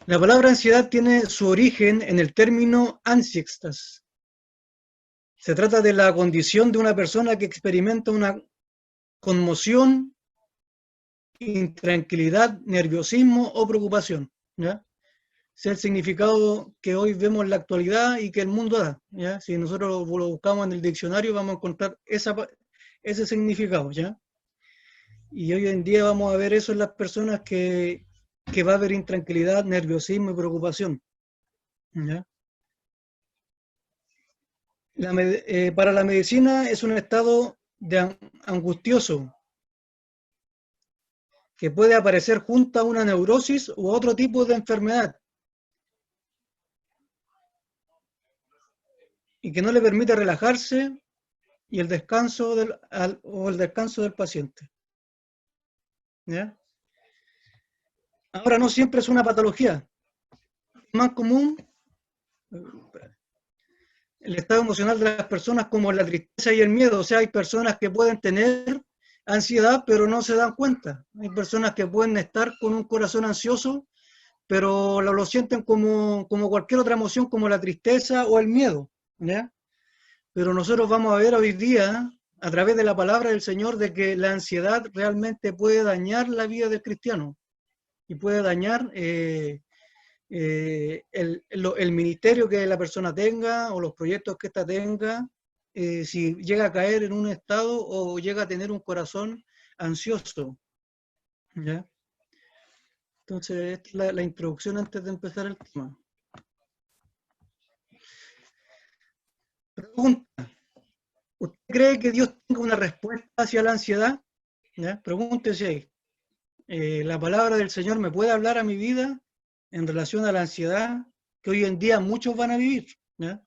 La palabra ansiedad tiene su origen en el término ansiextas. Se trata de la condición de una persona que experimenta una conmoción, intranquilidad, nerviosismo o preocupación, ¿ya? Es el significado que hoy vemos en la actualidad y que el mundo da, ¿ya? Si nosotros lo buscamos en el diccionario vamos a encontrar ese significado, ¿ya? Y hoy en día vamos a ver eso en las personas que va a haber intranquilidad, nerviosismo y preocupación, ¿ya? Para la medicina es un estado angustioso que puede aparecer junto a una neurosis u otro tipo de enfermedad y que no le permite relajarse y el descanso del paciente, ¿ya? Ahora no siempre es una patología. Es más común el estado emocional de las personas como la tristeza y el miedo. O sea, hay personas que pueden tener ansiedad pero no se dan cuenta. Hay personas que pueden estar con un corazón ansioso pero lo sienten como cualquier otra emoción, como la tristeza o el miedo, ¿ya? Pero nosotros vamos a ver hoy día, a través de la palabra del Señor, de que la ansiedad realmente puede dañar la vida del cristiano y puede dañar el ministerio que la persona tenga o los proyectos que ésta tenga, si llega a caer en un estado o llega a tener un corazón ansioso, ¿ya? Entonces, esta es la introducción antes de empezar el tema. Pregunta: ¿usted cree que Dios tenga una respuesta hacia la ansiedad? ¿Ya? Pregúntese ahí. ¿La palabra del Señor me puede hablar a mi vida en relación a la ansiedad que hoy en día muchos van a vivir? ¿Ya?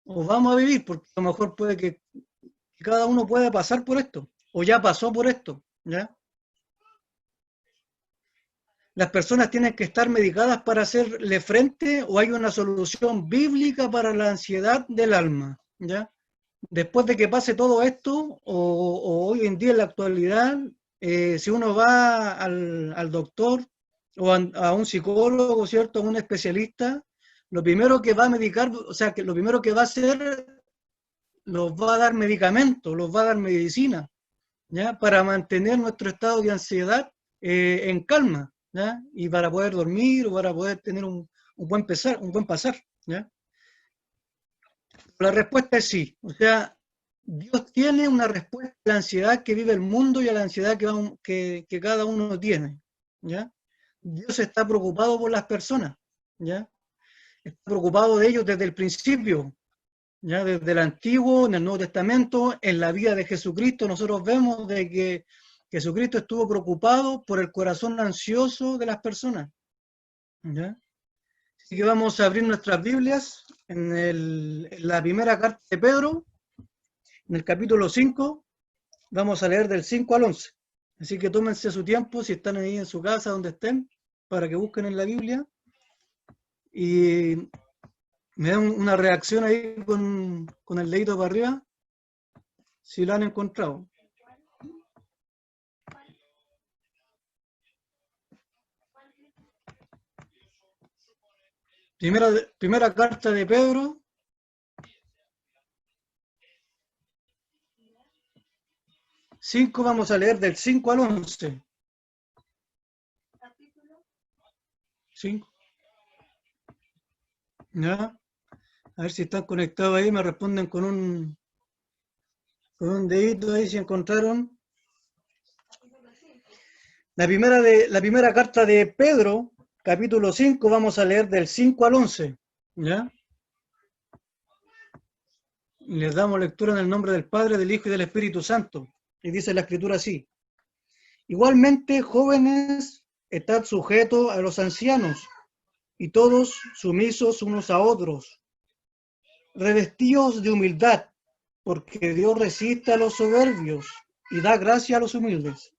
O vamos a vivir, porque a lo mejor puede que cada uno pueda pasar por esto, o ya pasó por esto. ¿Ya? ¿Las personas tienen que estar medicadas para hacerle frente o hay una solución bíblica para la ansiedad del alma? ¿Ya? Después de que pase todo esto, o hoy en día en la actualidad, si uno va al doctor o a un psicólogo, ¿cierto? A un especialista, lo primero que va a medicar, o sea, que lo primero que va a hacer, los va a dar medicamentos, los va a dar medicina, ¿ya? Para mantener nuestro estado de ansiedad en calma, ¿ya? Y para poder dormir o para poder tener un buen pasar, ¿ya? La respuesta es sí. O sea, Dios tiene una respuesta a la ansiedad que vive el mundo y a la ansiedad que cada uno tiene, ¿ya? Dios está preocupado por las personas, ¿ya? Está preocupado de ellos desde el principio, ¿ya? Desde el Antiguo, en el Nuevo Testamento, en la vida de Jesucristo, nosotros vemos de que Jesucristo estuvo preocupado por el corazón ansioso de las personas, ¿ya? Así que vamos a abrir nuestras Biblias en la primera carta de Pedro, en el capítulo 5, vamos a leer del 5 al 11. Así que tómense su tiempo, si están ahí en su casa, donde estén, para que busquen en la Biblia y me den una reacción ahí con el dedito para arriba, si lo han encontrado. Primera carta de Pedro, 5, vamos a leer del 5 al 11. 5, ¿ya? A ver si están conectados ahí, me responden con un dedito ahí si encontraron. La primera carta de Pedro, capítulo 5, vamos a leer del 5 al 11, ¿ya? Les damos lectura en el nombre del Padre, del Hijo y del Espíritu Santo. Y dice la Escritura así: igualmente, jóvenes, estad sujetos a los ancianos, y todos sumisos unos a otros, revestidos de humildad, porque Dios resiste a los soberbios y da gracia a los humildes.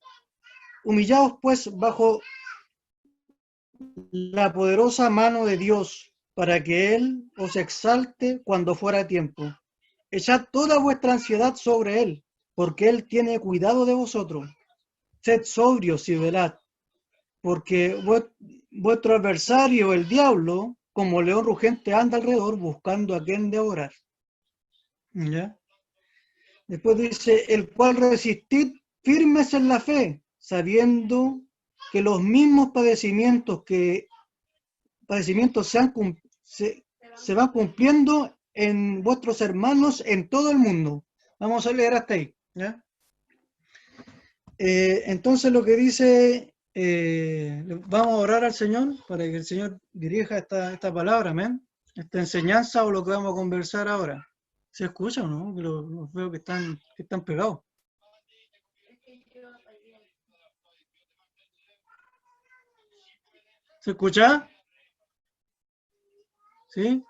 Humillaos pues bajo la poderosa mano de Dios, para que Él os exalte cuando fuera tiempo. Echad toda vuestra ansiedad sobre Él, porque Él tiene cuidado de vosotros. Sed sobrios y velad, porque vuestro adversario, el diablo, como león rugente anda alrededor buscando a quien devorar. ¿Ya? Después dice, el cual resistid firmes en la fe, sabiendo que los mismos padecimientos se van cumpliendo en vuestros hermanos en todo el mundo. Vamos a leer hasta ahí. ¿Ya? Entonces lo que dice, vamos a orar al Señor para que el Señor dirija esta palabra, amén, esta enseñanza o lo que vamos a conversar ahora. ¿Se escucha o no? Los veo que están pegados. ¿Se escucha? ¿Sí?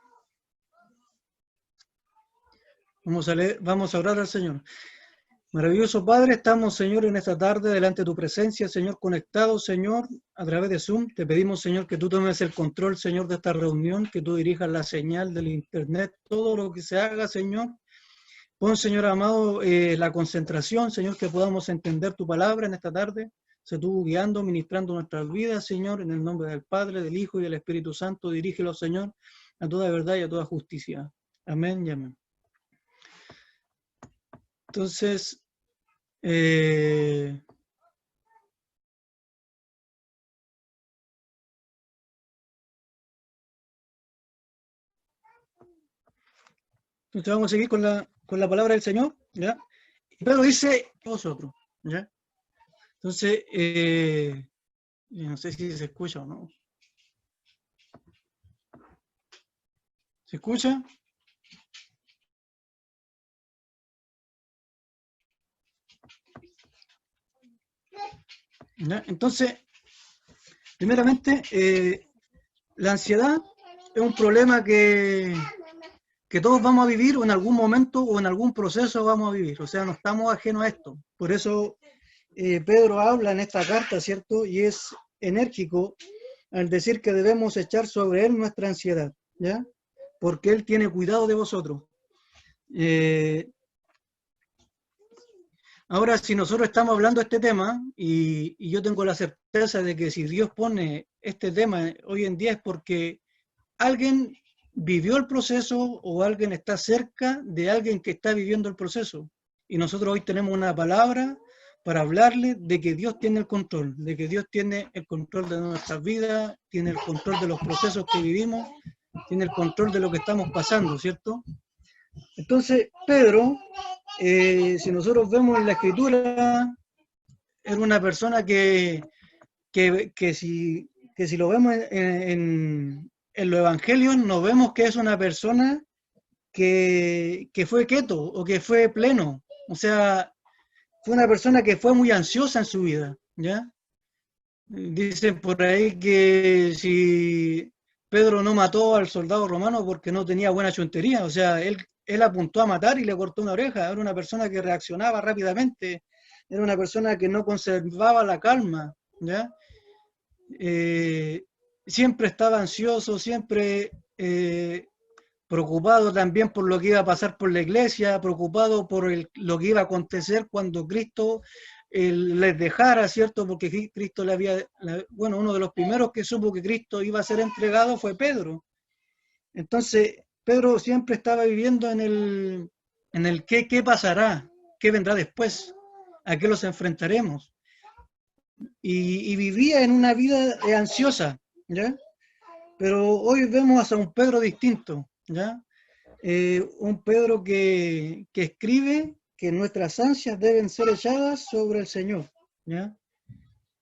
Vamos a orar al Señor. Maravilloso Padre, estamos, Señor, en esta tarde delante de tu presencia, Señor, conectados, Señor, a través de Zoom. Te pedimos, Señor, que tú tomes el control, Señor, de esta reunión, que tú dirijas la señal del Internet, todo lo que se haga, Señor. Pon, Señor amado, la concentración, Señor, que podamos entender tu palabra en esta tarde. Se tú guiando, ministrando nuestras vidas, Señor, en el nombre del Padre, del Hijo y del Espíritu Santo. Dirígelo, Señor, a toda verdad y a toda justicia. Amén y amén. Entonces, entonces vamos a seguir con la palabra del Señor, ¿ya? Y Pedro dice, vosotros, ¿ya? Entonces, no sé si se escucha o no. ¿Se escucha? ¿Ya? Entonces, primeramente, la ansiedad es un problema que todos vamos a vivir o en algún momento o en algún proceso vamos a vivir. O sea, no estamos ajenos a esto. Por eso Pedro habla en esta carta, ¿cierto? Y es enérgico al decir que debemos echar sobre él nuestra ansiedad, ¿ya? Porque él tiene cuidado de vosotros. Ahora, si nosotros estamos hablando de este tema, y yo tengo la certeza de que si Dios pone este tema hoy en día es porque alguien vivió el proceso o alguien está cerca de alguien que está viviendo el proceso. Y nosotros hoy tenemos una palabra para hablarle de que Dios tiene el control, de que Dios tiene el control de nuestras vidas, tiene el control de los procesos que vivimos, tiene el control de lo que estamos pasando, ¿cierto? Entonces, Pedro, si nosotros vemos en la escritura, era una persona que si lo vemos en los evangelios, nos vemos que es una persona que fue keto o que fue pleno. O sea, fue una persona que fue muy ansiosa en su vida, ¿ya? Dicen por ahí que si Pedro no mató al soldado romano porque no tenía buena chuntería, o sea, él apuntó a matar y le cortó una oreja, era una persona que reaccionaba rápidamente, era una persona que no conservaba la calma, ¿ya? Siempre estaba ansioso, siempre preocupado también por lo que iba a pasar por la iglesia, preocupado por lo que iba a acontecer cuando Cristo les dejara, ¿cierto? Porque Cristo le había, bueno, uno de los primeros que supo que Cristo iba a ser entregado fue Pedro. Entonces, Pedro siempre estaba viviendo en el qué pasará, qué vendrá después, a qué los enfrentaremos. Y vivía en una vida ansiosa, ¿ya? Pero hoy vemos a un Pedro distinto, ¿ya? Un Pedro que escribe que nuestras ansias deben ser echadas sobre el Señor, ¿ya?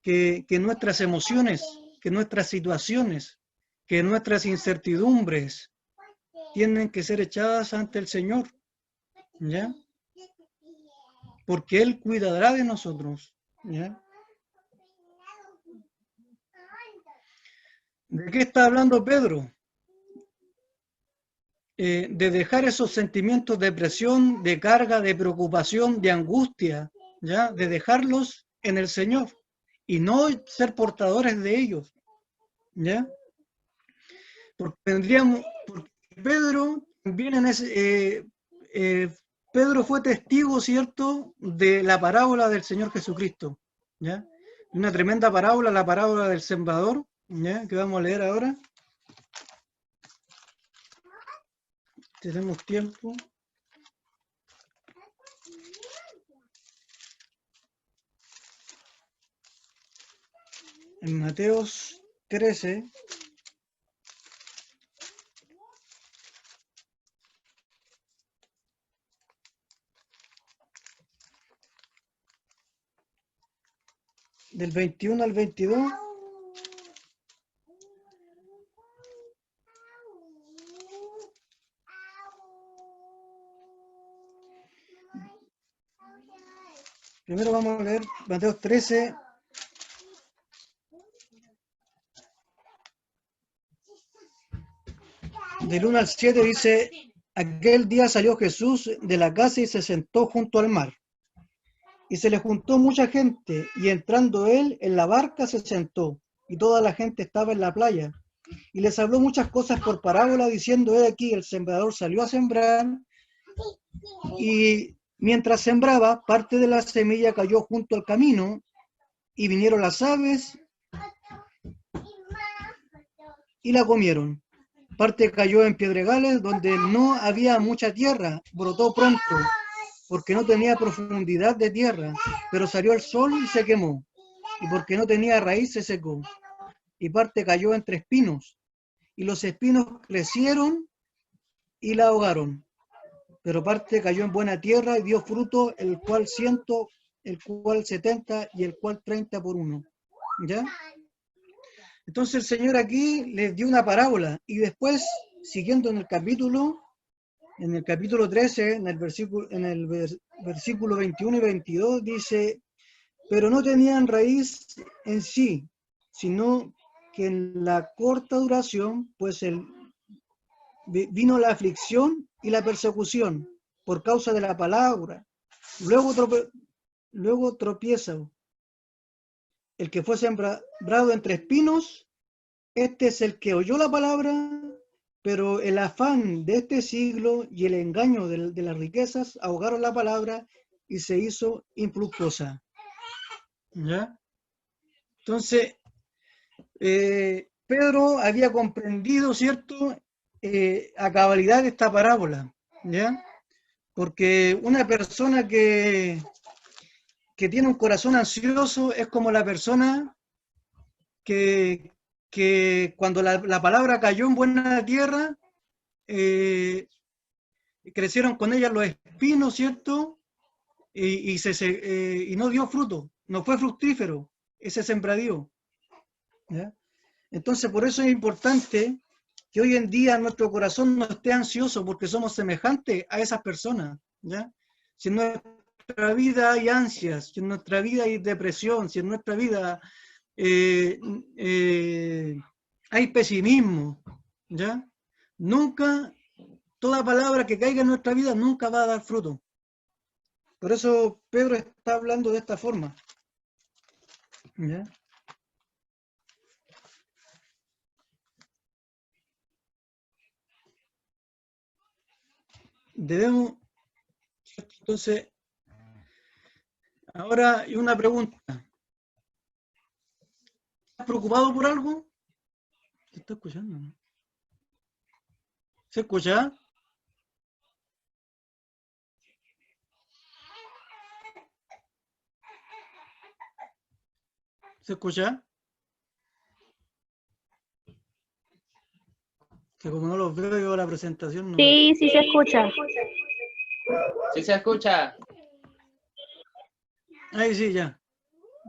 Que nuestras emociones, que nuestras situaciones, que nuestras incertidumbres tienen que ser echadas ante el Señor, ¿ya? Porque Él cuidará de nosotros, ¿ya? ¿De qué está hablando Pedro? De dejar esos sentimientos de presión, de carga, de preocupación, de angustia, ¿ya? De dejarlos en el Señor y no ser portadores de ellos, ¿ya? Porque Pedro también Pedro fue testigo, ¿cierto?, de la parábola del Señor Jesucristo, ¿ya? Una tremenda parábola, la parábola del sembrador, ¿ya? Que vamos a leer ahora. Tenemos tiempo. En Mateos 13. Del 21 al 22. Primero vamos a leer Mateos 13. Del 1 al 7 dice, aquel día salió Jesús de la casa y se sentó junto al mar. Y se le juntó mucha gente, y entrando él en la barca se sentó, y toda la gente estaba en la playa. Y les habló muchas cosas por parábola, diciendo, he aquí, el sembrador salió a sembrar, y mientras sembraba, parte de la semilla cayó junto al camino, y vinieron las aves, y la comieron. Parte cayó en pedregales, donde no había mucha tierra, brotó pronto, porque no tenía profundidad de tierra, pero salió el sol y se quemó, y porque no tenía raíz se secó. Y parte cayó entre espinos, y los espinos crecieron y la ahogaron. Pero parte cayó en buena tierra y dio fruto, el cual 100, el cual 70 y el cual 30 por uno. ¿Ya? Entonces el Señor aquí les dio una parábola, y después, siguiendo en el capítulo 13, en el versículo 21 y 22, dice, pero no tenían raíz en sí, sino que en la corta duración, pues vino la aflicción y la persecución por causa de la palabra. Luego tropieza. El que fue sembrado entre espinos, este es el que oyó la palabra, pero el afán de este siglo y el engaño de las riquezas ahogaron la palabra y se hizo infructuosa. ¿Ya? Entonces, Pedro había comprendido, ¿cierto?, a cabalidad esta parábola, ¿ya? Porque una persona que tiene un corazón ansioso es como la persona que cuando la palabra cayó en buena tierra, crecieron con ella los espinos, ¿cierto? Y no dio fruto, no fue fructífero ese sembradío, ¿ya? Entonces, por eso es importante que hoy en día nuestro corazón no esté ansioso, porque somos semejantes a esas personas, ¿ya? Si en nuestra vida hay ansias, si en nuestra vida hay depresión, si en nuestra vida hay pesimismo, ¿ya? Nunca, toda palabra que caiga en nuestra vida nunca va a dar fruto. Por eso Pedro está hablando de esta forma, ¿ya? Debemos, entonces, ahora hay una pregunta. ¿Estás preocupado por algo? ¿Se está escuchando? ¿No? ¿Se escucha? ¿Se escucha? Que como no los veo yo la presentación no... Sí, sí se escucha. Sí se escucha. Ahí sí, ya.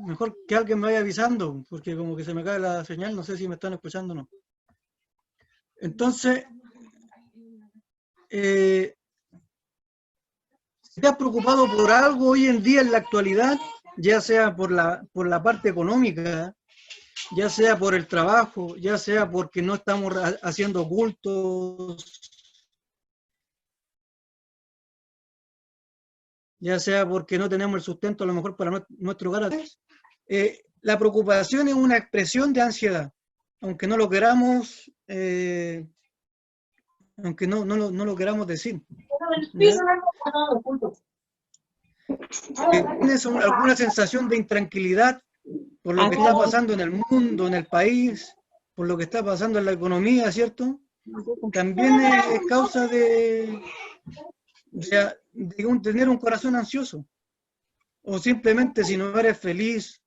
Mejor que alguien me vaya avisando, porque como que se me cae la señal, no sé si me están escuchando o no. Entonces, si te has preocupado por algo hoy en día en la actualidad, ya sea por la parte económica, ya sea por el trabajo, ya sea porque no estamos haciendo cultos, ya sea porque no tenemos el sustento a lo mejor para nuestro hogar, la preocupación es una expresión de ansiedad, aunque no lo queramos, aunque no lo queramos decir. ¿Tienes alguna sensación de intranquilidad por lo que está pasando en el mundo, en el país, por lo que está pasando en la economía, ¿cierto? También es causa de tener un corazón ansioso. O simplemente si no eres feliz,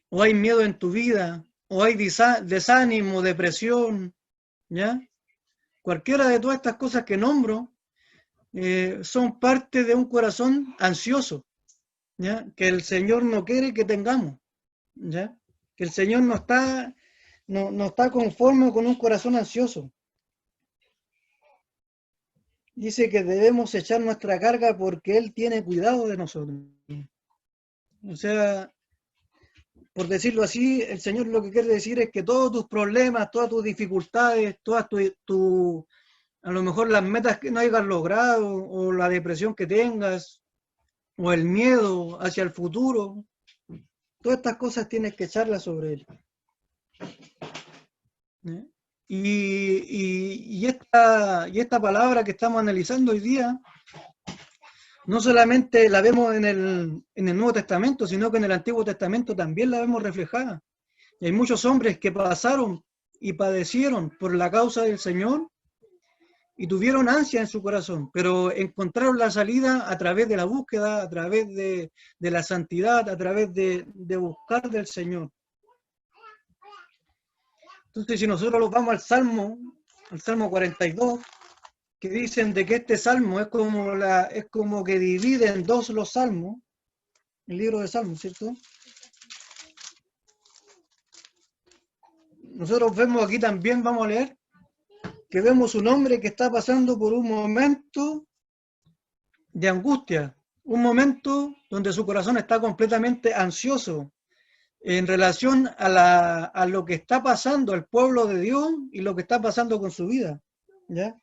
o hay miedo en tu vida, o hay desánimo, depresión, ¿ya? Cualquiera de todas estas cosas que nombro son parte de un corazón ansioso, ¿ya? Que el Señor no quiere que tengamos, ¿ya? Que el Señor no está conforme con un corazón ansioso. Dice que debemos echar nuestra carga porque Él tiene cuidado de nosotros. O sea, por decirlo así, el Señor lo que quiere decir es que todos tus problemas, todas tus dificultades, todas a lo mejor las metas que no hayas logrado, o la depresión que tengas, o el miedo hacia el futuro, todas estas cosas tienes que echarlas sobre Él. ¿Eh? Y esta palabra que estamos analizando hoy día, no solamente la vemos en el Nuevo Testamento, sino que en el Antiguo Testamento también la vemos reflejada. Y hay muchos hombres que pasaron y padecieron por la causa del Señor y tuvieron ansia en su corazón, pero encontraron la salida a través de la búsqueda, a través de la santidad, a través de buscar del Señor. Entonces, si nosotros los vamos al Salmo 42, que dicen de que este salmo es como que divide en dos los salmos, el libro de Salmos, ¿cierto? Nosotros vemos aquí también, vamos a leer, que vemos un hombre que está pasando por un momento de angustia, un momento donde su corazón está completamente ansioso en relación a lo que está pasando al pueblo de Dios y lo que está pasando con su vida, ¿ya?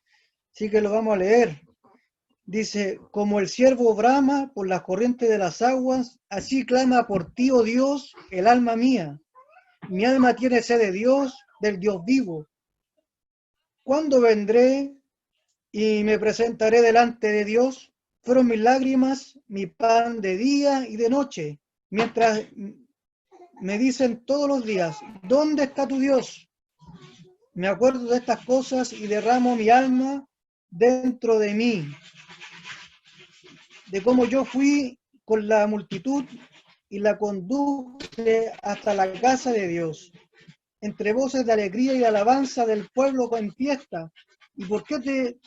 Así que lo vamos a leer. Dice, como el ciervo brama por las corrientes de las aguas, así clama por ti, oh Dios, el alma mía. Mi alma tiene sed de Dios, del Dios vivo. ¿Cuándo vendré y me presentaré delante de Dios? Fueron mis lágrimas, mi pan de día y de noche, mientras me dicen todos los días, ¿dónde está tu Dios? Me acuerdo de estas cosas y derramo mi alma dentro de mí, de cómo yo fui con la multitud y la conduje hasta la casa de Dios, entre voces de alegría y de alabanza del pueblo con fiesta. ¿Y por qué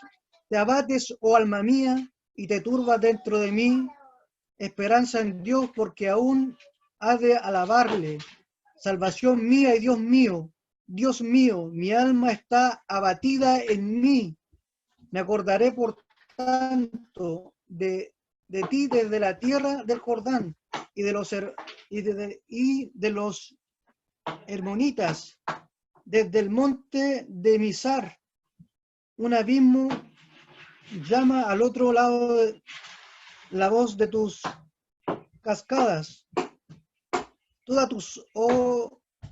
te abates, oh alma mía, y te turbas dentro de mí? Esperanza en Dios, porque aún ha de alabarle. Salvación mía y Dios mío, mi alma está abatida en mí. Me acordaré por tanto de ti desde la tierra del Jordán y de los hermonitas, desde el monte de Mizar. Un abismo llama al otro lado la voz de tus cascadas. Todas tus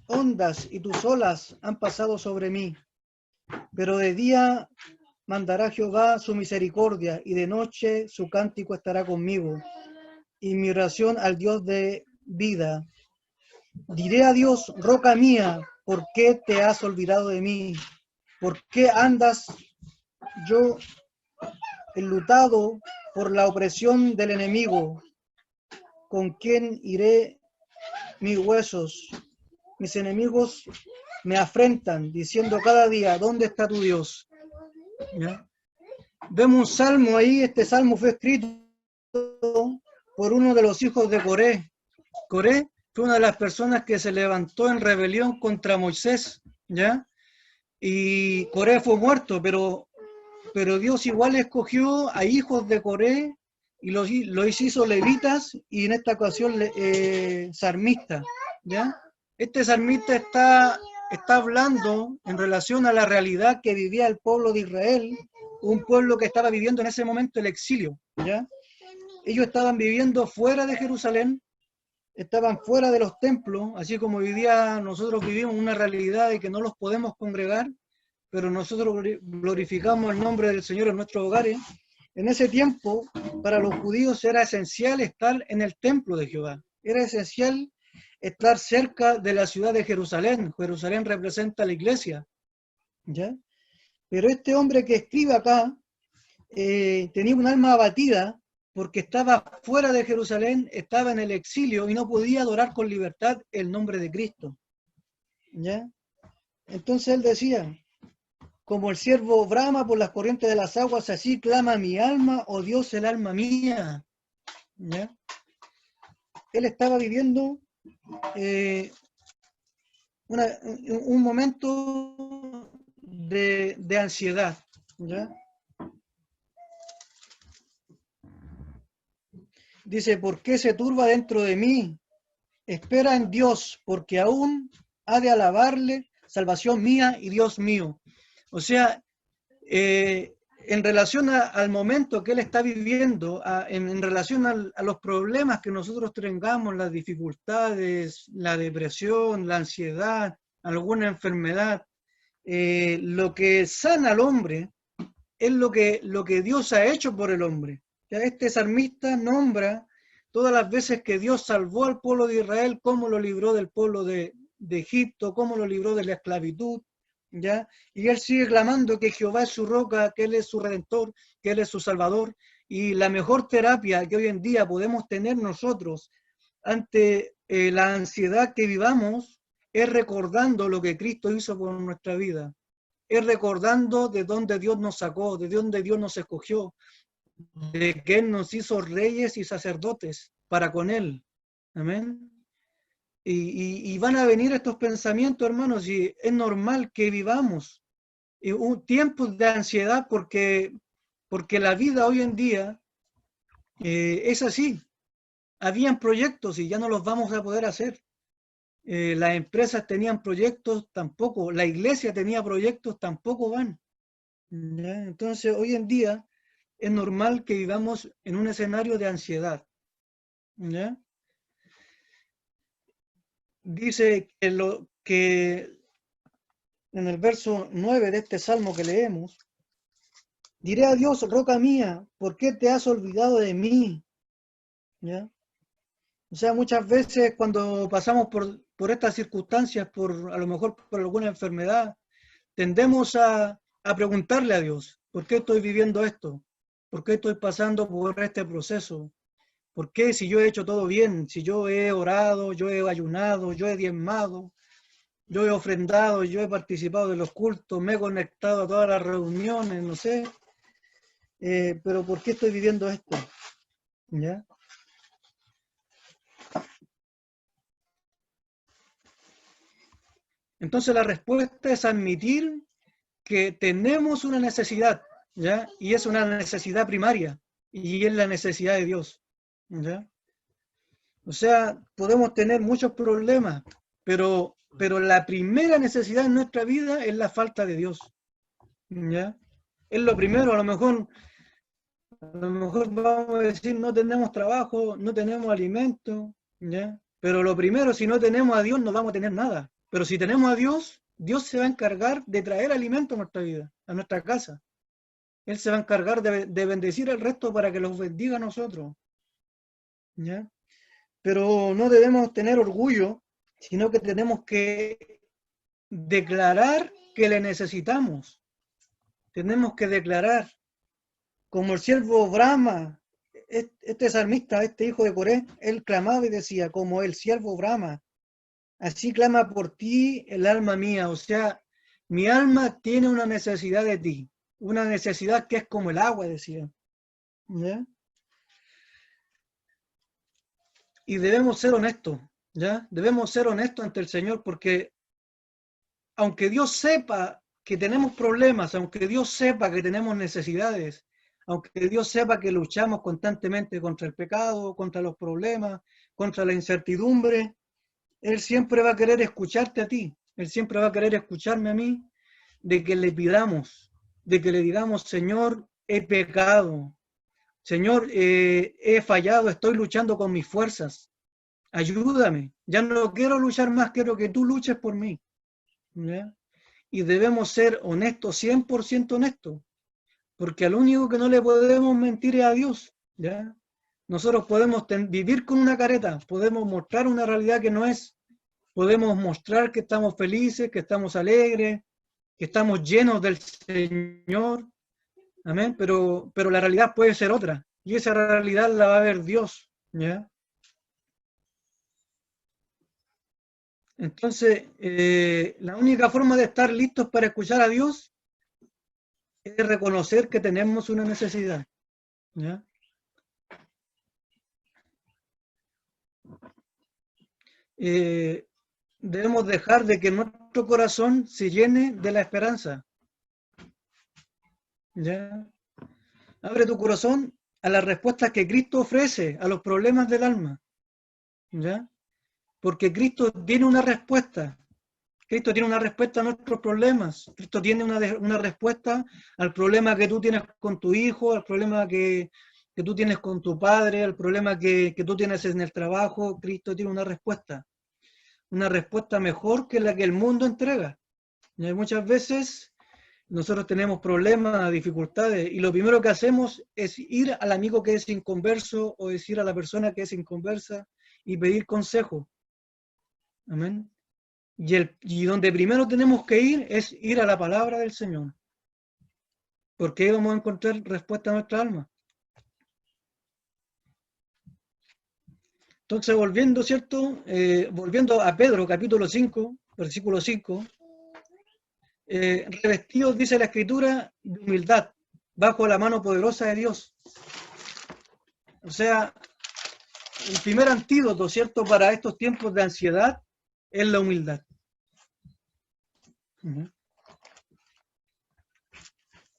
ondas y tus olas han pasado sobre mí, pero de día mandará Jehová su misericordia y de noche su cántico estará conmigo y mi oración al Dios de vida. Diré a Dios, roca mía, ¿por qué te has olvidado de mí? ¿Por qué andas yo enlutado por la opresión del enemigo? ¿Con quién iré mis huesos? Mis enemigos me afrentan, diciendo cada día, ¿dónde está tu Dios? ¿Ya? Vemos un salmo ahí, este salmo fue escrito por uno de los hijos de Coré. Coré fue una de las personas que se levantó en rebelión contra Moisés, ¿ya? Y Coré fue muerto, pero Dios igual escogió a hijos de Coré y los hizo levitas y en esta ocasión salmistas, ¿ya? Este salmista está hablando en relación a la realidad que vivía el pueblo de Israel, un pueblo que estaba viviendo en ese momento el exilio, ¿ya? Ellos estaban viviendo fuera de Jerusalén, estaban fuera de los templos, así como hoy día nosotros vivimos una realidad de que no los podemos congregar, pero nosotros glorificamos el nombre del Señor en nuestros hogares. En ese tiempo, para los judíos era esencial estar en el templo de Jehová, era esencial estar cerca de la ciudad de Jerusalén. Jerusalén representa la iglesia, ¿ya? Pero este hombre que escribe acá tenía un alma abatida porque estaba fuera de Jerusalén, estaba en el exilio y no podía adorar con libertad el nombre de Cristo, ¿ya? Entonces él decía, como el ciervo brama por las corrientes de las aguas, así clama mi alma, oh Dios, el alma mía, ¿ya? Él estaba viviendo un momento de ansiedad, ¿ya? Dice, ¿por qué se turba dentro de mí? Espera en Dios, porque aún ha de alabarle, salvación mía y Dios mío. O sea, en relación al momento que él está viviendo, en relación a los problemas que nosotros tengamos, las dificultades, la depresión, la ansiedad, alguna enfermedad, lo que sana al hombre es lo que Dios ha hecho por el hombre. Ya este salmista nombra todas las veces que Dios salvó al pueblo de Israel, cómo lo libró del pueblo de Egipto, cómo lo libró de la esclavitud, ¿ya? Y él sigue clamando que Jehová es su roca, que Él es su redentor, que Él es su salvador. Y la mejor terapia que hoy en día podemos tener nosotros ante la ansiedad que vivamos es recordando lo que Cristo hizo por nuestra vida. Es recordando de dónde Dios nos sacó, de dónde Dios nos escogió, de que Él nos hizo reyes y sacerdotes para con Él. Amén. Y van a venir estos pensamientos, hermanos, y es normal que vivamos un tiempo de ansiedad porque la vida hoy en día es así. Habían proyectos y ya no los vamos a poder hacer. Las empresas tenían proyectos, tampoco. La iglesia tenía proyectos, tampoco van. ¿Ya? Entonces, hoy en día es normal que vivamos en un escenario de ansiedad. ¿Ya? Dice que en el verso 9 de este salmo que leemos, diré a Dios, roca mía, ¿por qué te has olvidado de mí? ¿Ya? O sea, muchas veces cuando pasamos por estas circunstancias, a lo mejor por alguna enfermedad, tendemos a preguntarle a Dios, ¿por qué estoy viviendo esto? ¿Por qué estoy pasando por este proceso? ¿Por qué si yo he hecho todo bien? Si yo he orado, yo he ayunado, yo he diezmado, yo he ofrendado, yo he participado de los cultos, me he conectado a todas las reuniones, no sé, pero ¿por qué estoy viviendo esto? ¿Ya? Entonces la respuesta es admitir que tenemos una necesidad, ¿ya? Y es una necesidad primaria, y es la necesidad de Dios, ¿ya? O sea, podemos tener muchos problemas, pero la primera necesidad en nuestra vida es la falta de Dios, ¿ya? Es lo primero, a lo mejor vamos a decir, no tenemos trabajo, no tenemos alimento, ¿ya? Pero lo primero, si no tenemos a Dios, no vamos a tener nada. Pero si tenemos a Dios, Dios se va a encargar de traer alimento a nuestra vida, a nuestra casa. Él se va a encargar de bendecir al resto para que los bendiga a nosotros, ¿ya? Pero no debemos tener orgullo, sino que tenemos que declarar que le necesitamos. Tenemos que declarar, como el siervo brama, este salmista, este hijo de Coré, él clamaba y decía, como el siervo brama, así clama por ti el alma mía. O sea, mi alma tiene una necesidad de ti, una necesidad que es como el agua, decía. ¿Ya? Y debemos ser honestos, ¿ya? Debemos ser honestos ante el Señor porque aunque Dios sepa que tenemos problemas, aunque Dios sepa que tenemos necesidades, aunque Dios sepa que luchamos constantemente contra el pecado, contra los problemas, contra la incertidumbre, Él siempre va a querer escucharte a ti, Él siempre va a querer escucharme a mí, de que le pidamos, de que le digamos, Señor, he pecado, Señor, he fallado, estoy luchando con mis fuerzas, ayúdame, ya no quiero luchar más, quiero que tú luches por mí. ¿Ya? Y debemos ser honestos, 100% honestos, porque al único que no le podemos mentir es a Dios, ¿ya? Nosotros podemos vivir con una careta, podemos mostrar una realidad que no es, podemos mostrar que estamos felices, que estamos alegres, que estamos llenos del Señor, amén, pero la realidad puede ser otra, y esa realidad la va a ver Dios, ¿ya? Entonces, la única forma de estar listos para escuchar a Dios es reconocer que tenemos una necesidad, ¿ya? Debemos dejar de que nuestro corazón se llene de la esperanza, ¿ya? Abre tu corazón a las respuestas que Cristo ofrece a los problemas del alma, ¿ya? Porque Cristo tiene una respuesta. Cristo tiene una respuesta a nuestros problemas. Cristo tiene una respuesta al problema que tú tienes con tu hijo, al problema que tú tienes con tu padre, al problema que tú tienes en el trabajo. Cristo tiene una respuesta mejor que la que el mundo entrega. Y muchas veces nosotros tenemos problemas, dificultades, y lo primero que hacemos es ir al amigo que es inconverso o decir a la persona que es inconversa y pedir consejo. Amén. Y donde primero tenemos que ir es ir a la palabra del Señor. Porque ahí vamos a encontrar respuesta a nuestra alma. Entonces, volviendo, ¿cierto? Volviendo a Pedro, capítulo 5, versículo 5. Revestidos, dice la Escritura, de humildad, bajo la mano poderosa de Dios. O sea, el primer antídoto, ¿cierto?, para estos tiempos de ansiedad es la humildad.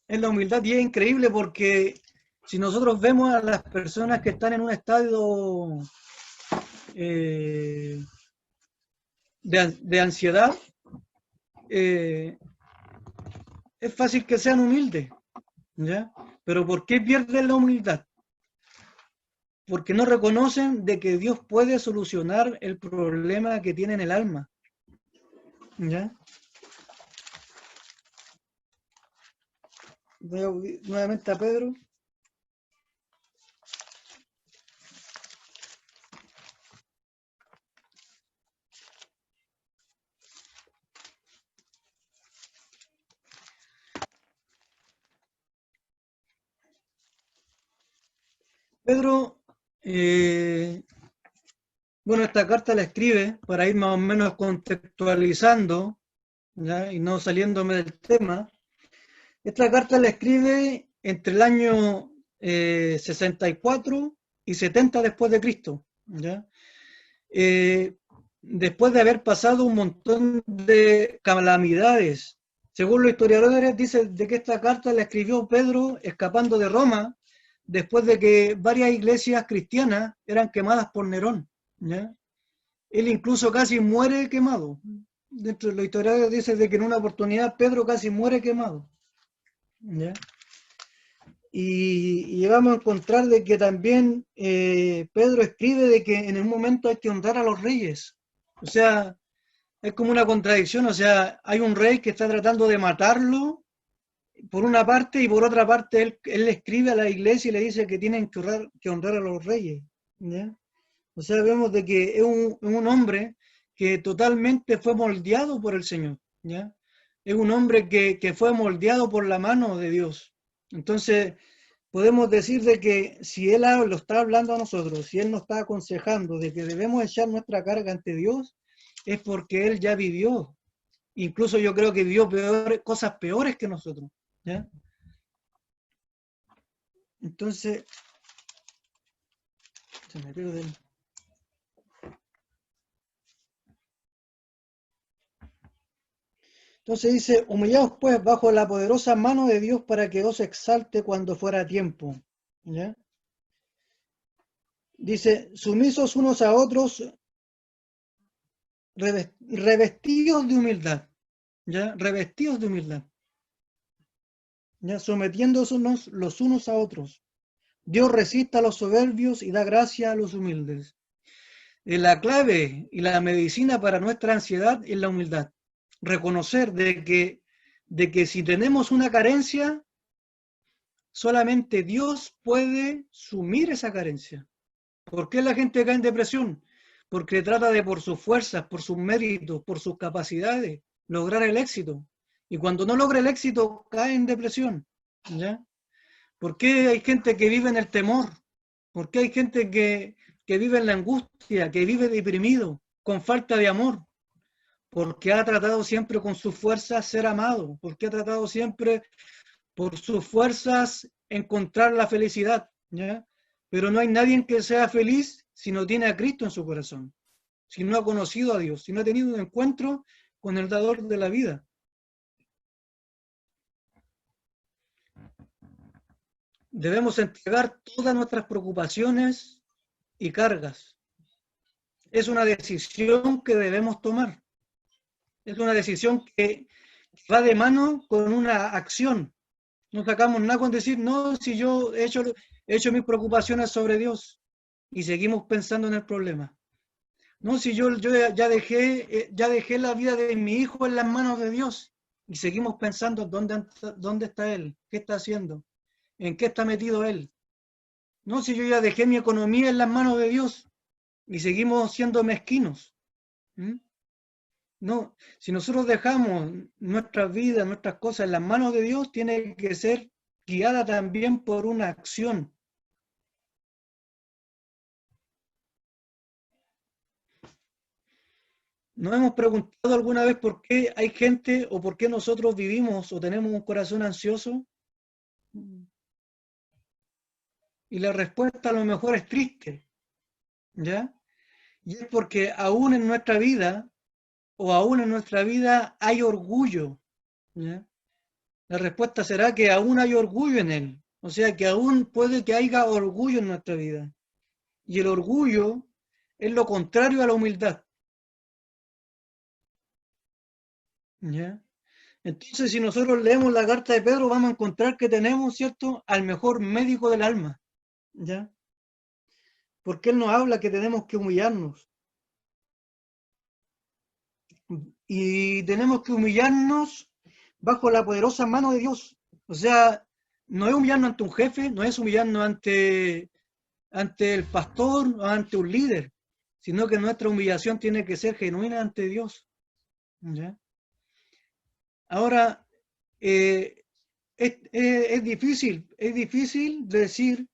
Es la humildad, y es increíble porque si nosotros vemos a las personas que están en un estado de ansiedad, es fácil que sean humildes, ¿ya? Pero ¿por qué pierden la humildad? Porque no reconocen de que Dios puede solucionar el problema que tiene en el alma, ¿ya? Voy nuevamente a Pedro. Pedro, bueno, esta carta la escribe para ir más o menos contextualizando, ¿ya? Y no saliéndome del tema. Esta carta la escribe entre el año 64 y 70 después de Cristo, ¿ya? Después de haber pasado un montón de calamidades. Según los historiadores, dice de que esta carta la escribió Pedro escapando de Roma, después de que varias iglesias cristianas eran quemadas por Nerón, ¿ya? Él incluso casi muere quemado. Dentro de los historiadores dice de que en una oportunidad Pedro casi muere quemado, ¿ya? Y llegamos a encontrar de que también Pedro escribe de que en un momento hay que honrar a los reyes. O sea, es como una contradicción. O sea, hay un rey que está tratando de matarlo por una parte, y por otra parte él le escribe a la iglesia y le dice que tienen que honrar a los reyes, ¿ya? O sea, vemos de que es un hombre que totalmente fue moldeado por el Señor, ¿ya? Es un hombre que fue moldeado por la mano de Dios. Entonces, podemos decir de que si Él lo está hablando a nosotros, si Él nos está aconsejando de que debemos echar nuestra carga ante Dios, es porque Él ya vivió. Incluso yo creo que vivió cosas peores que nosotros, ¿ya? Entonces, se me pierde el... Entonces dice, humillaos pues bajo la poderosa mano de Dios para que os exalte cuando fuera tiempo, ¿ya? Dice, sumisos unos a otros, revestidos de humildad, ¿ya? Revestidos de humildad, ¿ya? Sometiéndonos los unos a otros. Dios resiste a los soberbios y da gracia a los humildes. La clave y la medicina para nuestra ansiedad es la humildad. Reconocer de que si tenemos una carencia, solamente Dios puede sumir esa carencia, ¿Por qué la gente cae en depresión? Porque trata de por sus fuerzas, por sus méritos, por sus capacidades, lograr el éxito. Y cuando no logra el éxito, cae en depresión. ¿Ya? ¿Por qué hay gente que vive en el temor? ¿Por qué hay gente que vive en la angustia, que vive deprimido, con falta de amor? Porque ha tratado siempre con sus fuerzas ser amado, porque ha tratado siempre por sus fuerzas encontrar la felicidad, ¿ya? Pero no hay nadie que sea feliz si no tiene a Cristo en su corazón, si no ha conocido a Dios, si no ha tenido un encuentro con el dador de la vida. Debemos entregar todas nuestras preocupaciones y cargas. Es una decisión que debemos tomar. Es una decisión que va de mano con una acción. No sacamos nada con decir, no, si yo he hecho mis preocupaciones sobre Dios y seguimos pensando en el problema. No, si yo ya dejé la vida de mi hijo en las manos de Dios y seguimos pensando dónde está Él, qué está haciendo, en qué está metido Él. No, si yo ya dejé mi economía en las manos de Dios y seguimos siendo mezquinos. ¿Mm? No, si nosotros dejamos nuestras vidas, nuestras cosas en las manos de Dios, tiene que ser guiada también por una acción. ¿Nos hemos preguntado alguna vez por qué hay gente o por qué nosotros vivimos o tenemos un corazón ansioso? Y la respuesta a lo mejor es triste, ¿ya? Y es porque aún en nuestra vida hay orgullo, ¿ya? La respuesta será que aún hay orgullo en él, o sea que aún puede que haya orgullo en nuestra vida. Y el orgullo es lo contrario a la humildad, ¿ya? Entonces, si nosotros leemos la carta de Pedro, vamos a encontrar que tenemos, ¿cierto?, al mejor médico del alma, ¿ya? Porque él nos habla que tenemos que humillarnos. Y tenemos que humillarnos bajo la poderosa mano de Dios. O sea, no es humillarnos ante un jefe, no es humillarnos ante el pastor o ante un líder, sino que nuestra humillación tiene que ser genuina ante Dios, ¿ya? Ahora, es difícil decir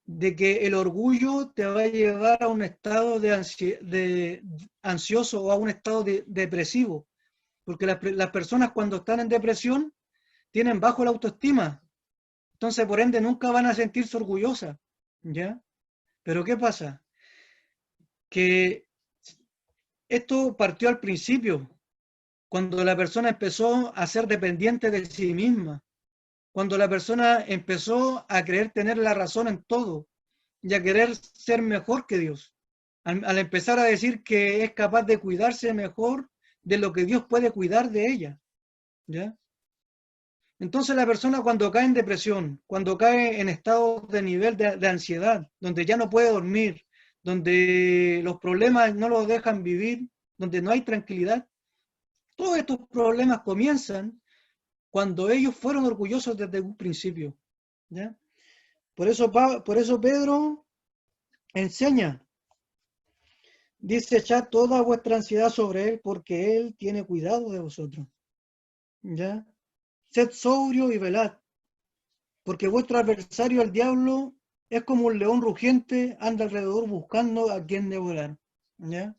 de que el orgullo te va a llevar a un estado de ansioso o a un estado depresivo, porque las personas cuando están en depresión tienen bajo la autoestima, entonces por ende nunca van a sentirse orgullosas, ¿ya? Pero ¿qué pasa? Que esto partió al principio, cuando la persona empezó a ser dependiente de sí misma, cuando la persona empezó a creer tener la razón en todo y a querer ser mejor que Dios, al empezar a decir que es capaz de cuidarse mejor de lo que Dios puede cuidar de ella, ¿ya? Entonces la persona cuando cae en depresión, cuando cae en estado de nivel de ansiedad, donde ya no puede dormir, donde los problemas no lo dejan vivir, donde no hay tranquilidad, todos estos problemas comienzan cuando ellos fueron orgullosos desde un principio, ¿ya? Por eso Pedro enseña, dice: echad toda vuestra ansiedad sobre él, porque él tiene cuidado de vosotros, ¿ya? Sed sobrio y velad, porque vuestro adversario, el diablo, es como un león rugiente, anda alrededor buscando a quien devorar, ¿ya?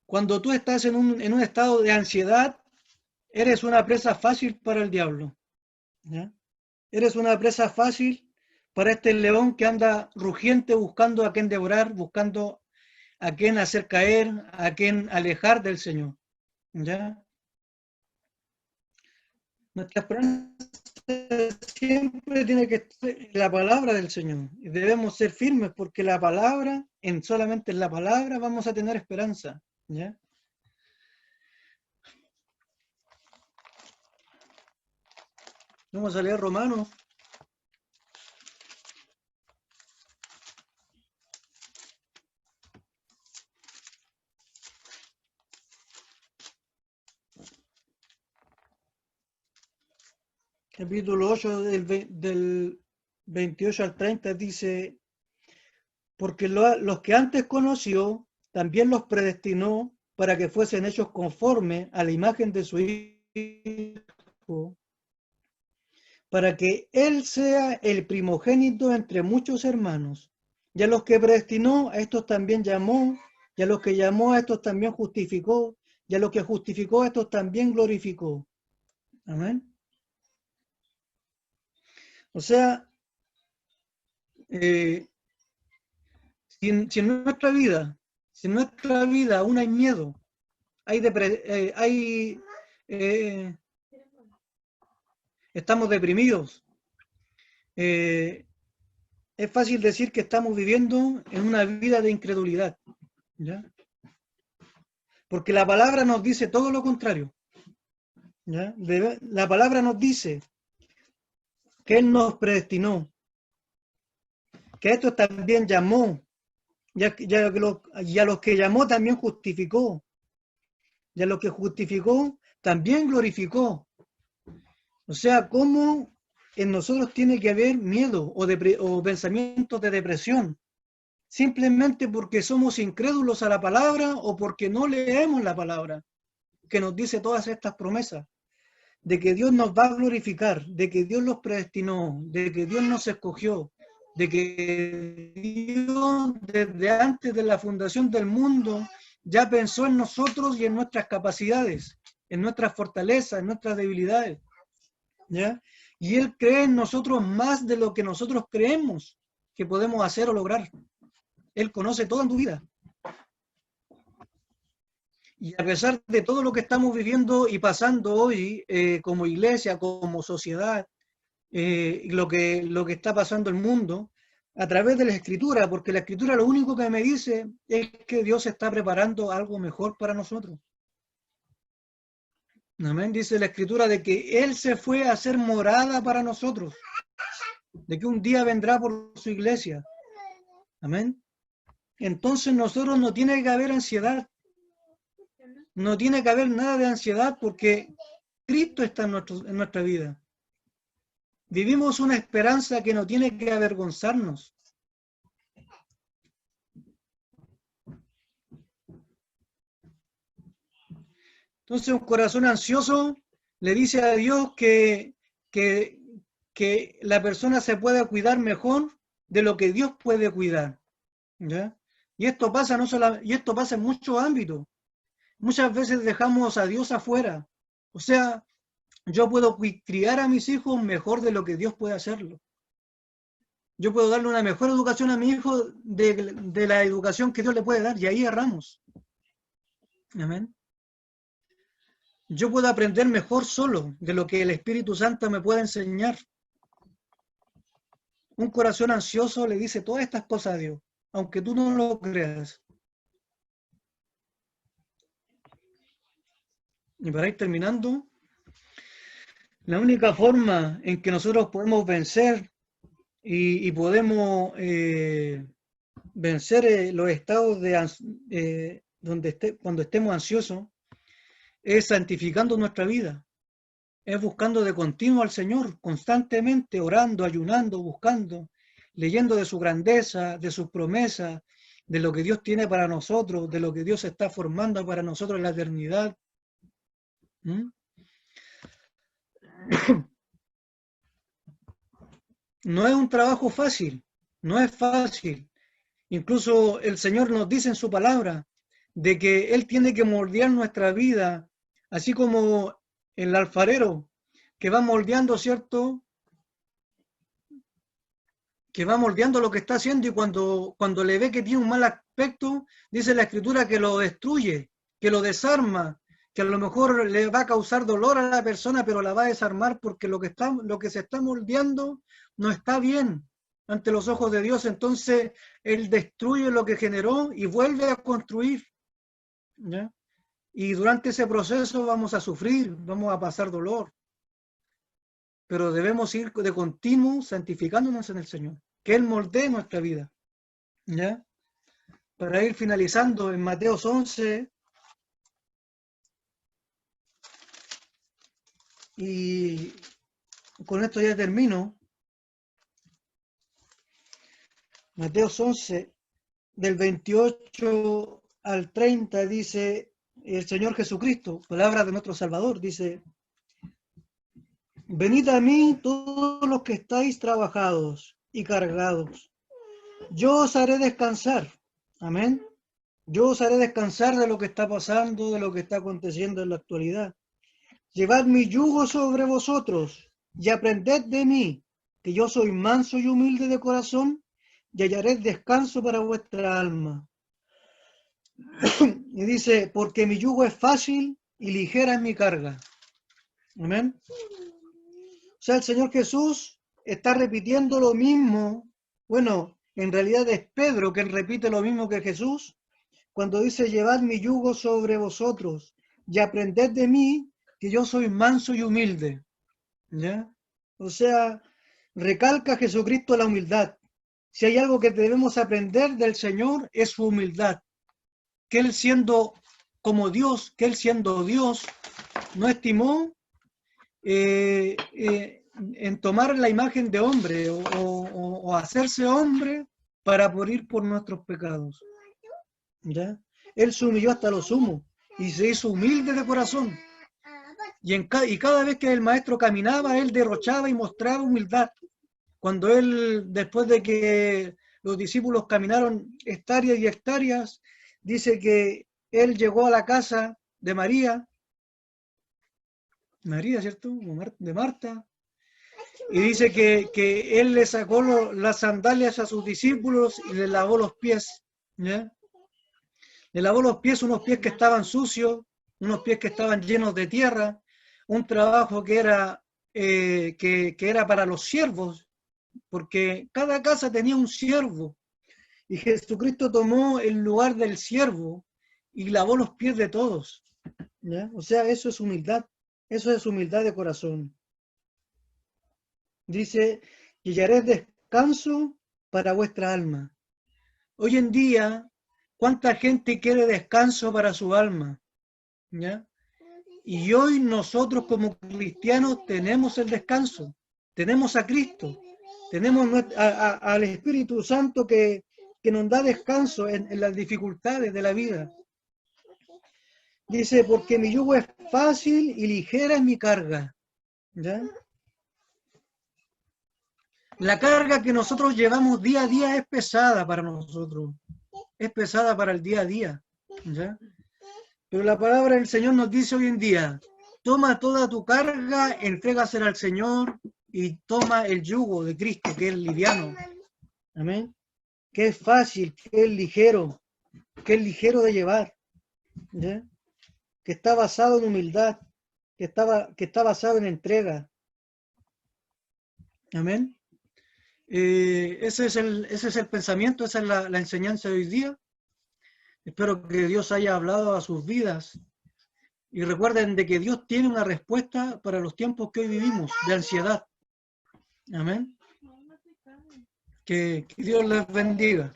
Cuando tú estás en un estado de ansiedad, eres una presa fácil para el diablo, ¿ya? Eres una presa fácil para este león que anda rugiente buscando a quien devorar, buscando a quien hacer caer, a quien alejar del Señor, ¿ya? Nuestra esperanza siempre tiene que estar en la palabra del Señor. Y debemos ser firmes porque la palabra, solamente en la palabra vamos a tener esperanza, ¿ya? Vamos a leer Romanos, capítulo 8, del 28 al 30, dice: Porque los que antes conoció, también los predestinó para que fuesen hechos conforme a la imagen de su Hijo, para que Él sea el primogénito entre muchos hermanos. Y a los que predestinó, a estos también llamó, y a los que llamó, a estos también justificó, y a los que justificó, a estos también glorificó. Amén. O sea, si en nuestra vida aún hay miedo, eh, estamos deprimidos, es fácil decir que estamos viviendo en una vida de incredulidad, ¿ya? Porque la palabra nos dice todo lo contrario, ¿ya? La palabra nos dice que Él nos predestinó, que a estos también llamó, y a los que llamó también justificó, y a los que justificó también glorificó. O sea, ¿cómo en nosotros tiene que haber miedo o pensamientos de depresión? Simplemente porque somos incrédulos a la palabra o porque no leemos la palabra, que nos dice todas estas promesas, de que Dios nos va a glorificar, de que Dios los predestinó, de que Dios nos escogió, de que Dios desde antes de la fundación del mundo ya pensó en nosotros y en nuestras capacidades, en nuestras fortalezas, en nuestras debilidades, ¿ya? Y Él cree en nosotros más de lo que nosotros creemos que podemos hacer o lograr. Él conoce todo en tu vida. Y a pesar de todo lo que estamos viviendo y pasando hoy, como iglesia, como sociedad, lo que está pasando en el mundo, a través de la Escritura, porque la Escritura lo único que me dice es que Dios está preparando algo mejor para nosotros. Amén. Dice la Escritura de que Él se fue a hacer morada para nosotros, de que un día vendrá por su iglesia. Amén. Entonces nosotros no tiene que haber ansiedad. No tiene que haber nada de ansiedad porque Cristo está en nuestra vida. Vivimos una esperanza que no tiene que avergonzarnos. Entonces un corazón ansioso le dice a Dios que la persona se puede cuidar mejor de lo que Dios puede cuidar, ¿ya? Y esto pasa en muchos ámbitos. Muchas veces dejamos a Dios afuera. O sea, yo puedo criar a mis hijos mejor de lo que Dios puede hacerlo. Yo puedo darle una mejor educación a mi hijo de la educación que Dios le puede dar, y ahí erramos. Amén. Yo puedo aprender mejor solo de lo que el Espíritu Santo me puede enseñar. Un corazón ansioso le dice todas estas cosas a Dios, aunque tú no lo creas. Y para ir terminando, la única forma en que nosotros podemos vencer y podemos vencer los estados cuando estemos ansiosos es santificando nuestra vida, es buscando de continuo al Señor, constantemente orando, ayunando, buscando, leyendo de su grandeza, de sus promesas, de lo que Dios tiene para nosotros, de lo que Dios está formando para nosotros en la eternidad. No es un trabajo fácil, no es fácil. Incluso el Señor nos dice en su palabra de que Él tiene que moldear nuestra vida, así como el alfarero que va moldeando, ¿cierto? Que va moldeando lo que está haciendo, y cuando le ve que tiene un mal aspecto, dice la Escritura que lo destruye, que lo desarma, que a lo mejor le va a causar dolor a la persona, pero la va a desarmar porque lo que se está moldeando no está bien ante los ojos de Dios. Entonces Él destruye lo que generó y vuelve a construir, ¿ya? Y durante ese proceso vamos a sufrir, vamos a pasar dolor, pero debemos ir de continuo santificándonos en el Señor, que Él moldee nuestra vida, ¿ya? Para ir finalizando en Mateos 11, y con esto ya termino. Mateos 11, del 28 al 30 dice el Señor Jesucristo, palabra de nuestro Salvador, dice: venid a mí todos los que estáis trabajados y cargados, yo os haré descansar. Amén. Yo os haré descansar de lo que está pasando, de lo que está aconteciendo en la actualidad. Llevad mi yugo sobre vosotros y aprended de mí, que yo soy manso y humilde de corazón, y hallaréis descanso para vuestra alma. Y dice, porque mi yugo es fácil y ligera es mi carga. Amén. O sea, el Señor Jesús está repitiendo lo mismo. Bueno, en realidad es Pedro quien repite lo mismo que Jesús, cuando dice, llevad mi yugo sobre vosotros y aprended de mí, que yo soy manso y humilde. ¿Ya? O sea, recalca Jesucristo la humildad. Si hay algo que debemos aprender del Señor, es su humildad. Que Él siendo como Dios, que Él siendo Dios, no estimó en tomar la imagen de hombre o hacerse hombre para morir por nuestros pecados. ¿Ya? Él se humilló hasta lo sumo y se hizo humilde de corazón. Y cada vez que el maestro caminaba, él derrochaba y mostraba humildad. Cuando él, después de que los discípulos caminaron hectáreas y hectáreas, dice que él llegó a la casa de María, ¿cierto? De Marta, y dice que él le sacó las sandalias a sus discípulos y les lavó los pies. ¿Ya? Le lavó los pies, unos pies que estaban sucios, unos pies que estaban llenos de tierra, un trabajo que era para los siervos, porque cada casa tenía un siervo, y Jesucristo tomó el lugar del siervo y lavó los pies de todos. ¿Ya? O sea, eso es humildad de corazón. Dice, y hallaréis descanso para vuestra alma. Hoy en día, ¿cuánta gente quiere descanso para su alma? ¿Ya? Y hoy nosotros como cristianos tenemos el descanso, tenemos a Cristo, tenemos al Espíritu Santo que nos da descanso en las dificultades de la vida. Dice, porque mi yugo es fácil y ligera es mi carga. ¿Ya? La carga que nosotros llevamos día a día es pesada para nosotros, es pesada para el día a día. ¿Ya? Pero la palabra del Señor nos dice hoy en día, toma toda tu carga, entrégasela al Señor y toma el yugo de Cristo, que es liviano. Amén. Que es fácil, que es ligero de llevar. ¿Ya? Que está basado en humildad, que está basado en entrega. Amén. Ese es el pensamiento, esa es la enseñanza de hoy día. Espero que Dios haya hablado a sus vidas. Y recuerden de que Dios tiene una respuesta para los tiempos que hoy vivimos, de ansiedad. Amén. Que Dios les bendiga.